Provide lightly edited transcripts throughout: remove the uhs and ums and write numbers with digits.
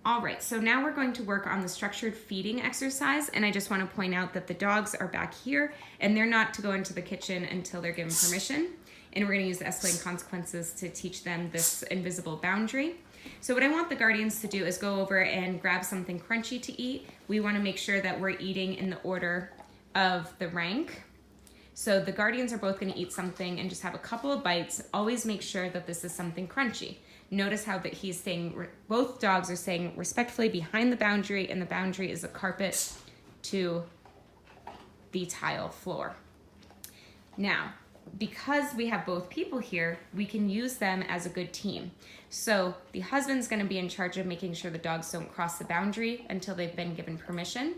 All right, so now we're going to work on the structured feeding exercise, and I just want to point out that the dogs are back here, and they're not to go into the kitchen until they're given permission, and we're going to use the escalating consequences to teach them this invisible boundary. So what I want the guardians to do is go over and grab something crunchy to eat. We want to make sure that we're eating in the order of the rank. So the guardians are both going to eat something and just have a couple of bites. Always make sure that this is something crunchy. Notice how that he's saying, both dogs are saying respectfully behind the boundary, and the boundary is a carpet to the tile floor. Now, because we have both people here, we can use them as a good team. So the husband's going to be in charge of making sure the dogs don't cross the boundary until they've been given permission.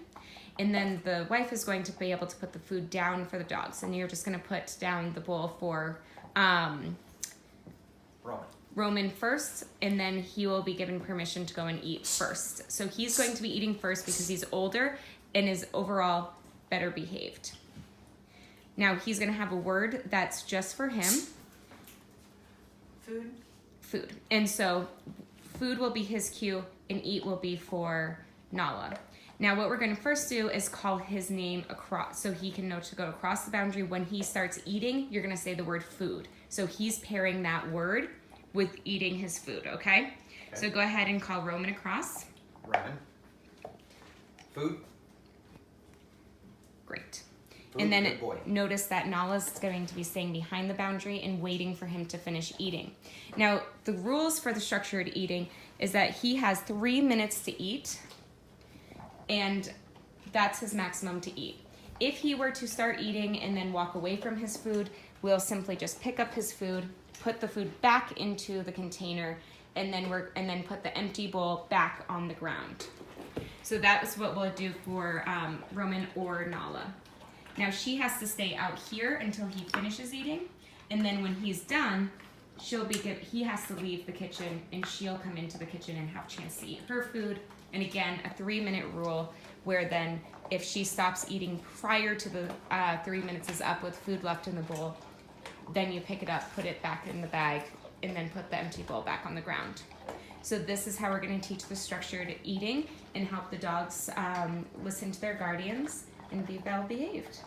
And then the wife is going to be able to put the food down for the dogs. And you're just going to put down the bowl for Roman first, and then he will be given permission to go and eat first. So he's going to be eating first because he's older and is overall better behaved. Now he's going to have a word that's just for him. Food. And so food will be his cue and eat will be for Nala. Now what we're going to first do is call his name across so he can know to go across the boundary. When he starts eating, you're going to say the word food. So he's pairing that word with eating his food, okay? So go ahead and call Roman across. Roman. Food. Great. Food, and then good boy. Notice that Nala's going to be staying behind the boundary and waiting for him to finish eating. Now, the rules for the structured eating is that he has 3 minutes to eat, and that's his maximum to eat. If he were to start eating and then walk away from his food, we'll simply just pick up his food, put the food back into the container, and then put the empty bowl back on the ground. So that is what we'll do for Roman or Nala. Now she has to stay out here until he finishes eating, and then when he's done, he has to leave the kitchen, and she'll come into the kitchen and have a chance to eat her food. And again, a 3-minute rule, where then if she stops eating prior to the 3 minutes is up with food left in the bowl, then you pick it up, put it back in the bag, and then put the empty bowl back on the ground. So this is how we're going to teach the structured eating and help the dogs listen to their guardians and be well behaved.